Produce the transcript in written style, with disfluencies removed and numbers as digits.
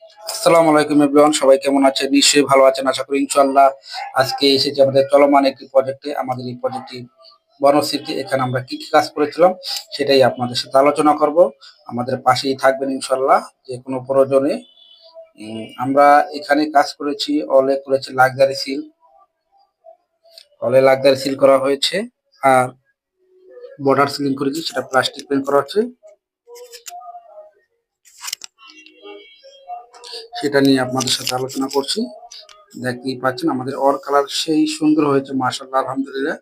আসসালামু আলাইকুম এভরিওয়ান, সবাই কেমন আছেন? নিশ্চয়ই ভালো আছেন আশা করি ইনশাআল্লাহ। আজকে এসেছি আমাদের চলমান একটি প্রজেক্টে। আমাদের এই প্রজেক্টটি বনশ্রীতে। এখানে আমরা কি কাজ করেছিলাম সেটাই আপনাদের সাথে আলোচনা করব। আমাদের পাশেই থাকবেন ইনশাআল্লাহ যেকোনো প্রয়োজনে। আমরা এখানে কাজ করেছি, অলে করেছি লাক্সারি সিল, অলে লাক্সারি সিল করা হয়েছে। আর বর্ডার সিলিং করেছি, সেটা প্লাস্টিক পেইন্ট করা হচ্ছে। সেটা নিয়ে আপনাদের সাথে আলোচনা করছি। দেখতেই পাচ্ছেন আমাদের কালার সেই সুন্দর হয়েছে, মাশাআল্লাহ, আলহামদুলিল্লাহ।